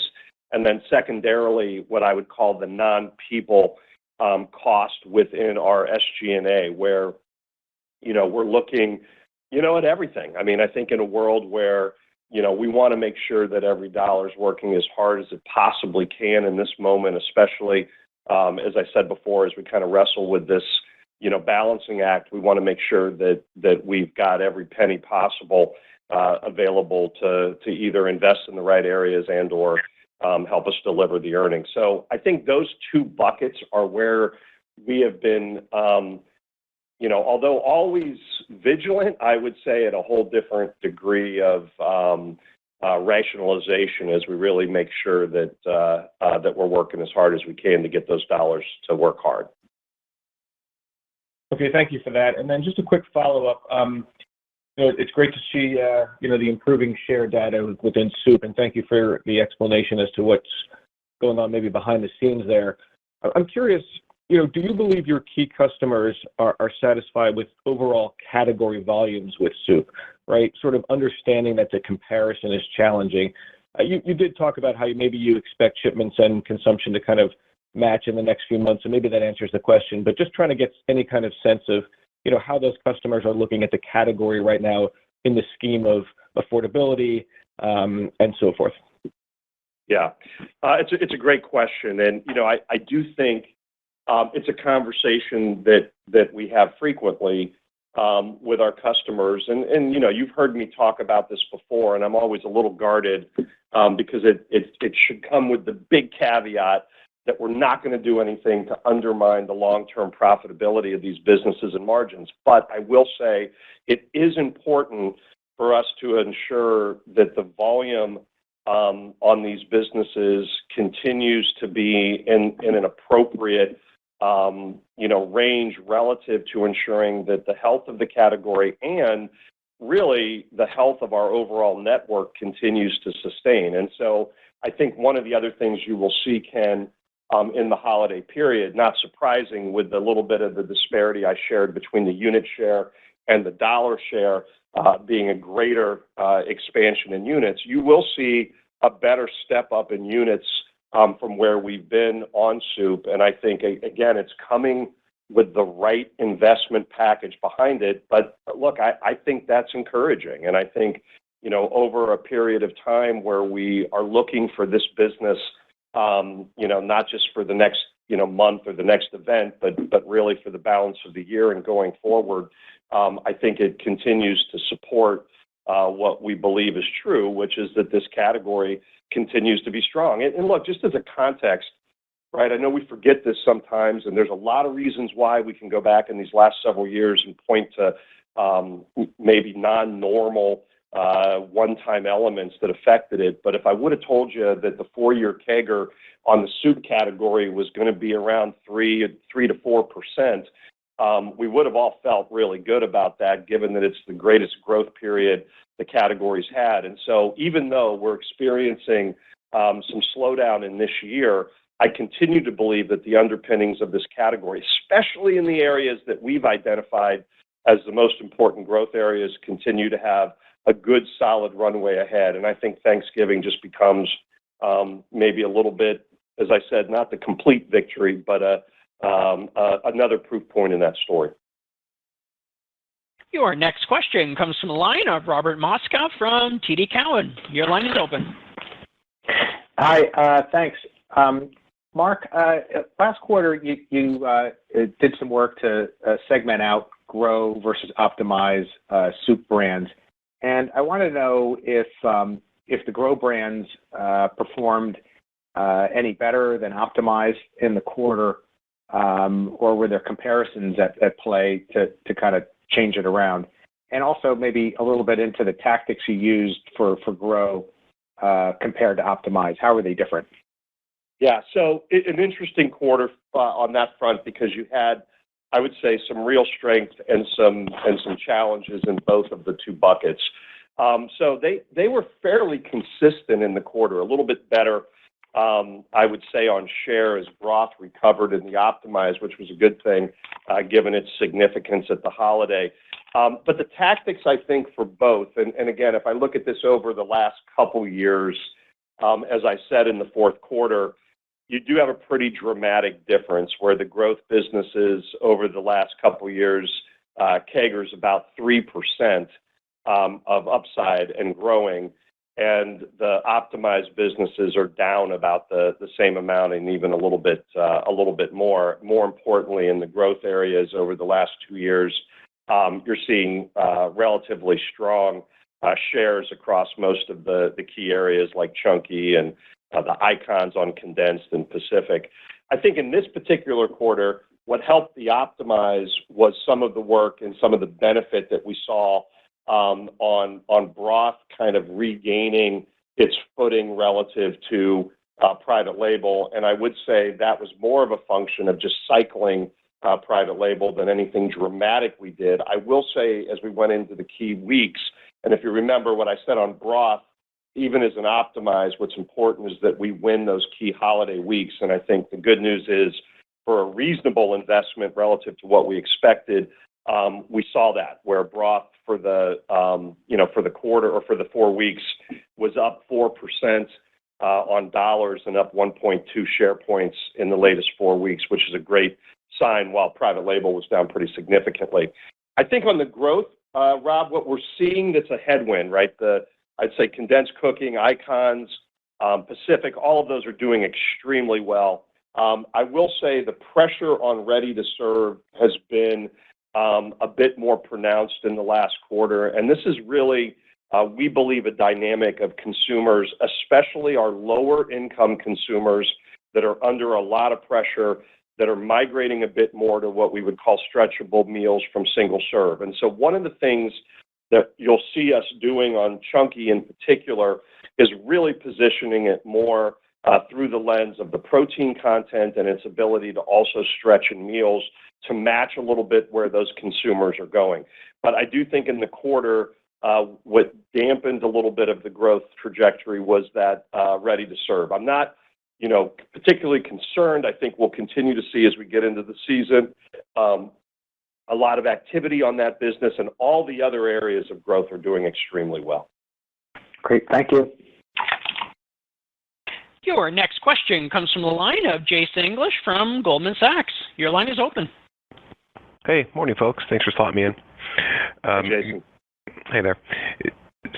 S3: And then secondarily, what I would call the non-people cost within our SG&A, where, we're looking, at everything. I mean, I think in a world where, we want to make sure that every dollar is working as hard as it possibly can in this moment, especially, as I said before, as we kind of wrestle with this, balancing act, we want to make sure that we've got every penny possible available to either invest in the right areas and or help us deliver the earnings. So I think those two buckets are where we have been, although always vigilant, I would say at a whole different degree of rationalization as we really make sure that we're working as hard as we can to get those dollars to work hard.
S6: Okay, thank you for that. And then just a quick follow-up. It's great to see, the improving share data within soup, and thank you for the explanation as to what's going on maybe behind the scenes there. I'm curious, do you believe your key customers are satisfied with overall category volumes with soup, right? Sort of understanding that the comparison is challenging. You did talk about how maybe you expect shipments and consumption to kind of match in the next few months, and maybe that answers the question, but just trying to get any kind of sense of, how those customers are looking at the category right now in the scheme of affordability and so forth.
S3: Yeah, it's a great question, and I do think it's a conversation that we have frequently with our customers, and you've heard me talk about this before, and I'm always a little guarded because it should come with the big caveat that we're not going to do anything to undermine the long-term profitability of these businesses and margins. But I will say it is important for us to ensure that the volume on these businesses continues to be in an appropriate range relative to ensuring that the health of the category and really the health of our overall network continues to sustain. And so I think one of the other things you will see, Ken, in the holiday period, not surprising with the little bit of the disparity I shared between the unit share and the dollar share being a greater expansion in units, you will see a better step up in units from where we've been on soup. And I think, again, it's coming with the right investment package behind it. But look, I think that's encouraging. And I think, over a period of time where we are looking for this business, not just for the next, month or the next event, but really for the balance of the year and going forward, I think it continues to support what we believe is true, which is that this category continues to be strong. And look, just as a context, right, I know we forget this sometimes, and there's a lot of reasons why we can go back in these last several years and point to maybe non-normal one-time elements that affected it. But if I would have told you that the 4-year CAGR on the soup category was going to be around 3 to 4%, we would have all felt really good about that, given that it's the greatest growth period the category's had. And so even though we're experiencing some slowdown in this year, I continue to believe that the underpinnings of this category, especially in the areas that we've identified as the most important growth areas, continue to have a good, solid runway ahead. And I think Thanksgiving just becomes maybe a little bit, as I said, not the complete victory, but another proof point in that story.
S1: Your next question comes from the line of Robert Moskow from TD Cowen. Your line is open.
S6: Hi, thanks. Mark, last quarter you did some work to segment out grow versus optimize soup brands, and I want to know if the grow brands performed any better than optimize in the quarter, or were there comparisons at play to kind of change it around, and also maybe a little bit into the tactics you used for grow compared to optimize. How are they different?
S3: Yeah, so an interesting quarter on that front, because you had, I would say, some real strength and some challenges in both of the two buckets. So they were fairly consistent in the quarter, a little bit better, I would say, on share as broth recovered in the optimize, which was a good thing given its significance at the holiday. But the tactics, I think, for both, and again, if I look at this over the last couple years, as I said in the fourth quarter, you do have a pretty dramatic difference where the growth businesses over the last couple years, CAGR is about 3% of upside and growing, and the optimized businesses are down about the same amount and even a little bit more. More importantly, in the growth areas over the last 2 years, you're seeing relatively strong shares across most of the key areas like Chunky and the icons on condensed and Pacific. I think in this particular quarter, what helped the optimize was some of the work and some of the benefit that we saw on broth kind of regaining its footing relative to private label. And I would say that was more of a function of just cycling private label than anything dramatic we did. I will say, as we went into the key weeks, and if you remember what I said on broth, even as an optimize, what's important is that we win those key holiday weeks. And I think the good news is, for a reasonable investment relative to what we expected, we saw that, where broth for the for the quarter or for the 4 weeks was up 4% on dollars and up 1.2 share points in the latest 4 weeks, which is a great sign, while private label was down pretty significantly. I think on the growth, Rob, what we're seeing that's a headwind, right? I'd say condensed cooking, icons, Pacific, all of those are doing extremely well. I will say the pressure on ready to serve has been a bit more pronounced in the last quarter, and this is really, we believe, a dynamic of consumers, especially our lower income consumers that are under a lot of pressure, that are migrating a bit more to what we would call stretchable meals from single serve. And so one of the things that you'll see us doing on Chunky in particular is really positioning it more through the lens of the protein content and its ability to also stretch in meals to match a little bit where those consumers are going. But I do think in the quarter, what dampened a little bit of the growth trajectory was that ready to serve. I'm not, particularly concerned. I think we'll continue to see as we get into the season a lot of activity on that business, and all the other areas of growth are doing extremely well.
S7: Great, thank you.
S1: Your next question comes from the line of Jason English from Goldman Sachs. Your line is open.
S8: Hey, morning, folks. Thanks for slotting me in.
S3: Hey, Jason.
S8: Hey there.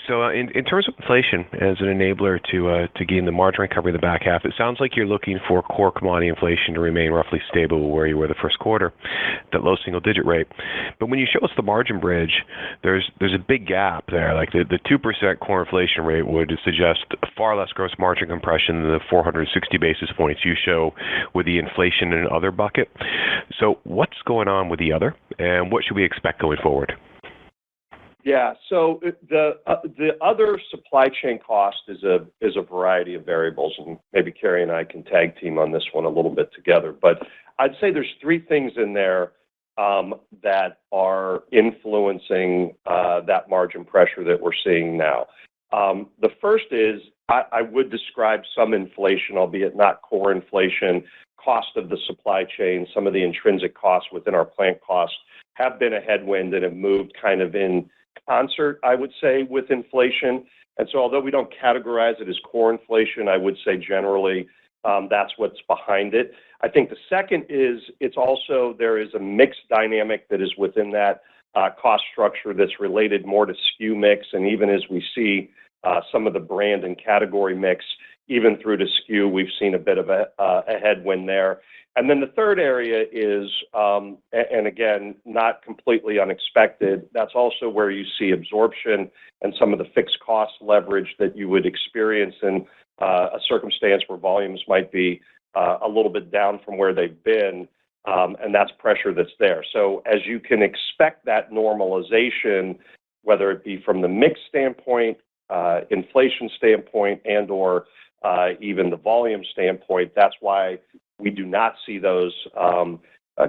S8: So in terms of inflation as an enabler to gain the margin recovery in the back half, it sounds like you're looking for core commodity inflation to remain roughly stable where you were the first quarter, that low single-digit rate. But when you show us the margin bridge, there's a big gap there. Like the 2% core inflation rate would suggest far less gross margin compression than the 460 basis points you show with the inflation and other bucket. So what's going on with the other, and what should we expect going forward?
S3: Yeah, so the other supply chain cost is a variety of variables, and maybe Carrie and I can tag team on this one a little bit together. But I'd say there's three things in there that are influencing that margin pressure that we're seeing now. The first is I would describe some inflation, albeit not core inflation, cost of the supply chain. Some of the intrinsic costs within our plant costs have been a headwind and have moved kind of in concert, I would say, with inflation. And so although we don't categorize it as core inflation, I would say generally that's what's behind it. I think the second is there is a mix dynamic that is within that cost structure that's related more to SKU mix. And even as we see some of the brand and category mix, even through to SKU, we've seen a bit of a headwind there. And then the third area is, and again, not completely unexpected, that's also where you see absorption and some of the fixed cost leverage that you would experience in a circumstance where volumes might be a little bit down from where they've been, and that's pressure that's there. So as you can expect that normalization, whether it be from the mix standpoint, inflation standpoint, and or even the volume standpoint, that's why we do not see those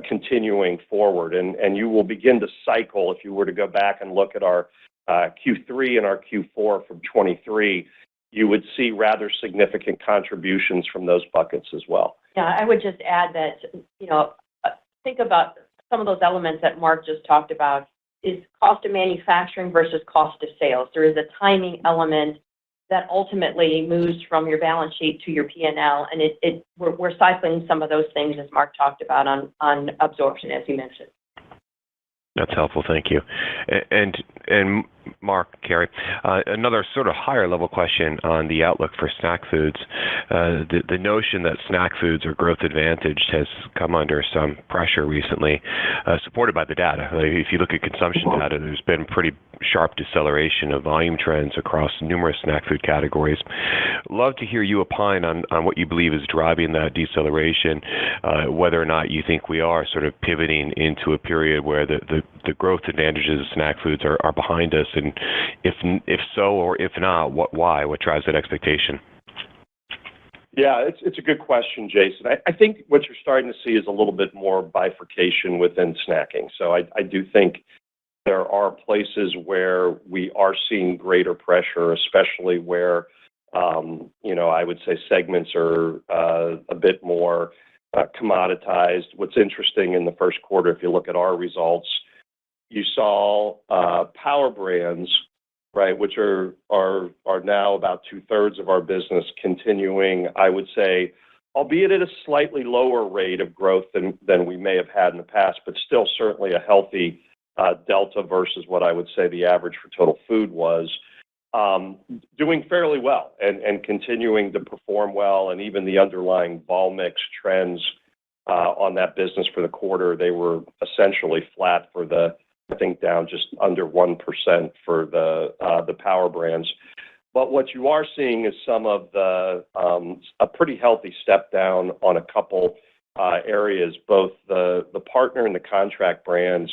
S3: continuing forward. And you will begin to cycle, if you were to go back and look at our Q3 and our Q4 from 23, you would see rather significant contributions from those buckets as well.
S4: Yeah, I would just add that, think about some of those elements that Mark just talked about is cost of manufacturing versus cost of sales. There is a timing element that ultimately moves from your balance sheet to your P&L, and we're cycling some of those things, as Mark talked about, on absorption, as you mentioned.
S8: That's helpful, thank you. And Mark, Carrie, another sort of higher level question on the outlook for snack foods. The notion that snack foods are growth advantaged has come under some pressure recently, supported by the data. Like if you look at consumption data, there's been pretty sharp deceleration of volume trends across numerous snack food categories. Love to hear you opine on what you believe is driving that deceleration, whether or not you think we are sort of pivoting into a period where the growth advantages of snack foods are behind us, and if so or if not, why? What drives that expectation?
S3: Yeah, it's a good question, Jason. I think what you're starting to see is a little bit more bifurcation within snacking. So I do think there are places where we are seeing greater pressure, especially where, I would say segments are a bit more commoditized. What's interesting in the first quarter, if you look at our results, you saw power brands, right, which are now about 2/3 of our business, continuing, I would say, albeit at a slightly lower rate of growth than we may have had in the past, but still certainly a healthy delta versus what I would say the average for total food was. doing fairly well and continuing to perform well, and even the underlying vol mix trends on that business for the quarter, they were essentially flat for I think down just under 1% for the power brands. But what you are seeing is some of a pretty healthy step down on a couple areas, both the partner and the contract brands.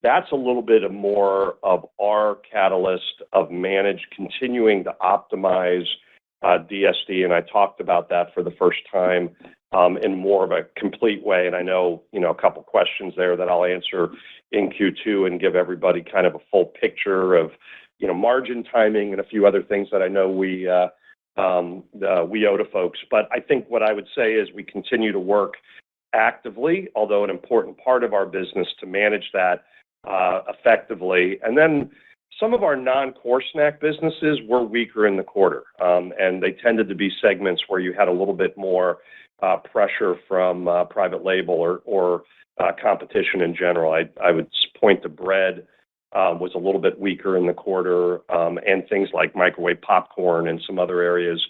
S3: That's a little bit more of our catalyst of continuing to optimize DSD, and I talked about that for the first time in more of a complete way. And I know, a couple questions there that I'll answer in Q2 and give everybody kind of a full picture of, margin timing and a few other things that I know we owe to folks. But I think what I would say is we continue to work actively, although an important part of our business, to manage that effectively. And then some of our non-core snack businesses were weaker in the quarter, and they tended to be segments where you had a little bit more pressure from private label or competition in general. I would point to bread was a little bit weaker in the quarter, and things like microwave popcorn and some other areas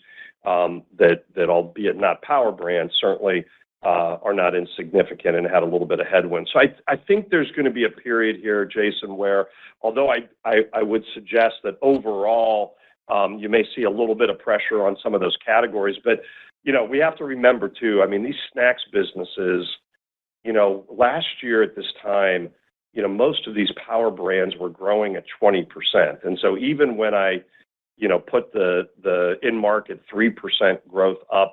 S3: that albeit not power brands, certainly are not insignificant and had a little bit of headwind. So I think there's going to be a period here, Jason, where although I would suggest that overall you may see a little bit of pressure on some of those categories, but we have to remember too, these snacks businesses, last year at this time, most of these power brands were growing at 20%. And so even when I, put the in-market 3% growth up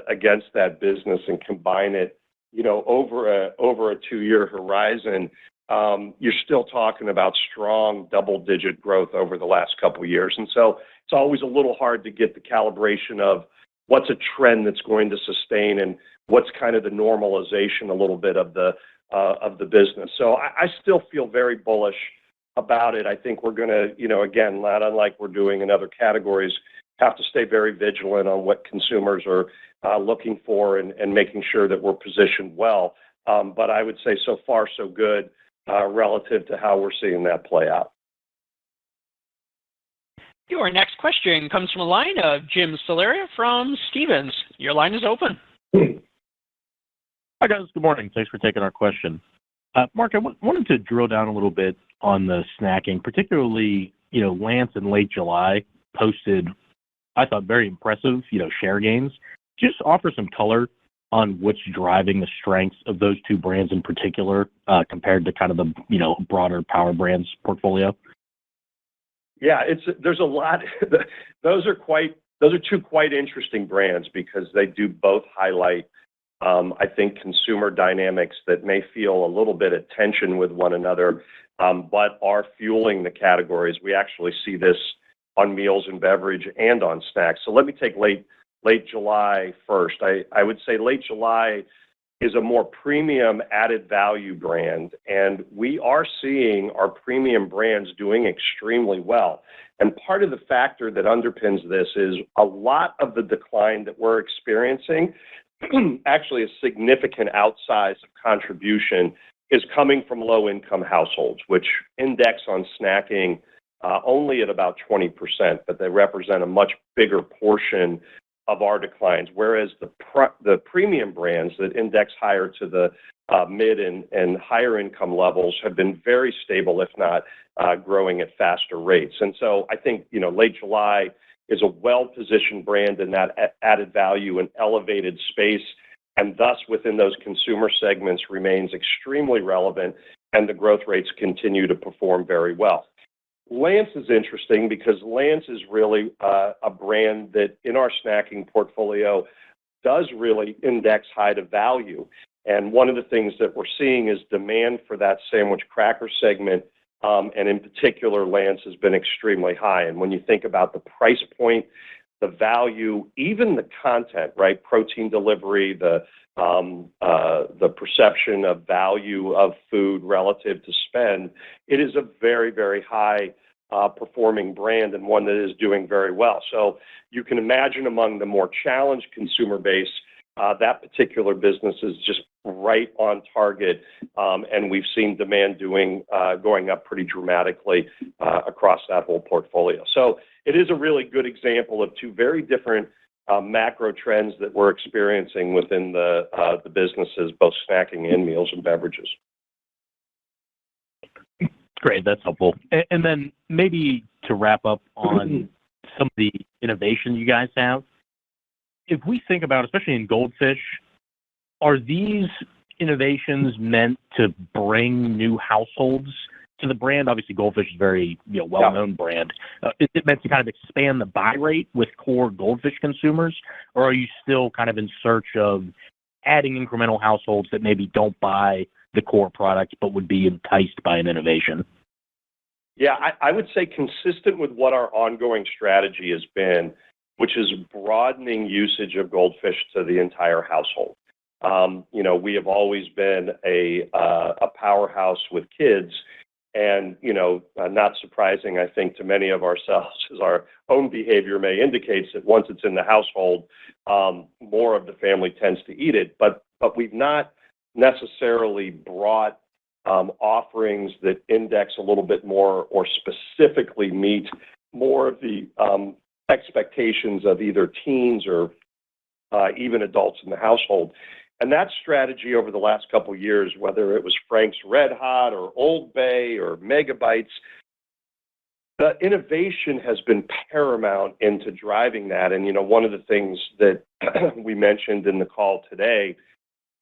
S3: against that business and combine it, over a 2-year horizon, you're still talking about strong double-digit growth over the last couple of years. And so it's always a little hard to get the calibration of what's a trend that's going to sustain and what's kind of the normalization a little bit of the business. So I still feel very bullish about it. I think we're going to, again, not unlike we're doing in other categories, have to stay very vigilant on what consumers are looking for and making sure that we're positioned well. But I would say so far so good relative to how we're seeing that play out.
S1: Your next question comes from a line of Jim Salera from Stephens. Your line is open.
S9: Hi, guys. Good morning. Thanks for taking our question. Mark, I wanted to drill down a little bit on the snacking, particularly, Lance in late July posted, I thought, very impressive, share gains. Just offer some color on what's driving the strengths of those two brands in particular compared to kind of the, broader power brands portfolio.
S3: Yeah, there's a lot. Those are two quite interesting brands because they do both highlight, I think, consumer dynamics that may feel a little bit at tension with one another, but are fueling the categories. We actually see this on meals and beverage and on snacks. So let me take late July first. I would say late July is a more premium added value brand, and we are seeing our premium brands doing extremely well. And part of the factor that underpins this is a lot of the decline that we're experiencing, actually a significant outsized contribution, is coming from low-income households, which index on snacking only at about 20%, but they represent a much bigger portion of our declines, whereas the premium brands that index higher to the mid and higher income levels have been very stable, if not growing at faster rates. And so I think, late July is a well-positioned brand in that added value and elevated space, and thus within those consumer segments remains extremely relevant, and the growth rates continue to perform very well. Lance is interesting because Lance is really a brand that in our snacking portfolio does really index high to value. And one of the things that we're seeing is demand for that sandwich cracker segment, and in particular, Lance has been extremely high. And when you think about the price point, the value, even the content, right, protein delivery, the perception of value of food relative to spend, it is a very, very high performing brand and one that is doing very well. So you can imagine among the more challenged consumer base, that particular business is just right on target, and we've seen demand going up pretty dramatically across that whole portfolio. So it is a really good example of two very different macro trends that we're experiencing within the businesses, both snacking and meals and beverages.
S9: Great, that's helpful. And then maybe to wrap up on some of the innovation you guys have, if we think about, especially in Goldfish, are these innovations meant to bring new households to the brand? Obviously, Goldfish is a very well-known brand. Is it meant to kind of expand the buy rate with core Goldfish consumers, or are you still kind of in search of adding incremental households that maybe don't buy the core product but would be enticed by an innovation?
S3: Yeah, I would say consistent with what our ongoing strategy has been, which is broadening usage of Goldfish to the entire household. We have always been a powerhouse with kids, and not surprising, I think, to many of ourselves, as our own behavior may indicate, that once it's in the household, more of the family tends to eat it. But we've not necessarily brought offerings that index a little bit more or specifically meet more of the expectations of either teens or even adults in the household. And that strategy over the last couple of years, whether it was Frank's Red Hot or Old Bay or Megabites, the innovation has been paramount into driving that. And, one of the things that we mentioned in the call today,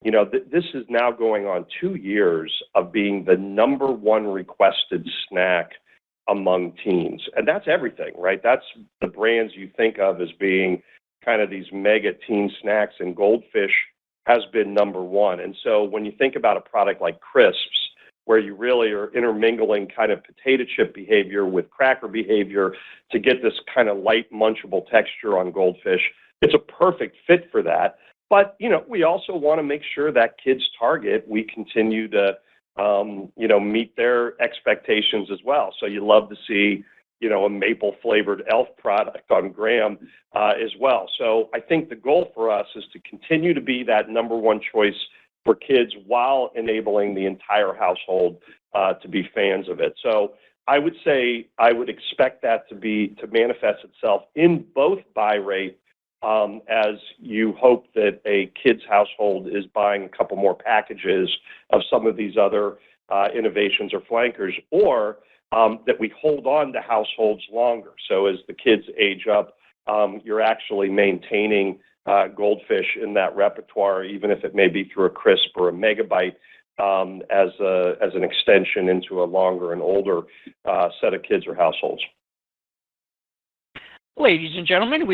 S3: this is now going on 2 years of being the number one requested snack among teens. And that's everything, right? That's the brands you think of as being kind of these mega teen snacks, and Goldfish has been number one. And so when you think about a product like Crisps, where you really are intermingling kind of potato chip behavior with cracker behavior to get this kind of light munchable texture on Goldfish, it's a perfect fit for that. But, we also want to make sure that kids target, we continue to, meet their expectations as well. So you love to see, a maple-flavored Elf product on Graham as well. So I think the goal for us is to continue to be that number one choice for kids while enabling the entire household to be fans of it. So I would say I would expect that to manifest itself in both buy rate, as you hope that a kid's household is buying a couple more packages of some of these other innovations or flankers, or that we hold on to households longer. So as the kids age up, you're actually maintaining Goldfish in that repertoire, even if it may be through a Crisp or a Megabite, as an extension into a longer and older set of kids or households.
S1: Ladies and gentlemen,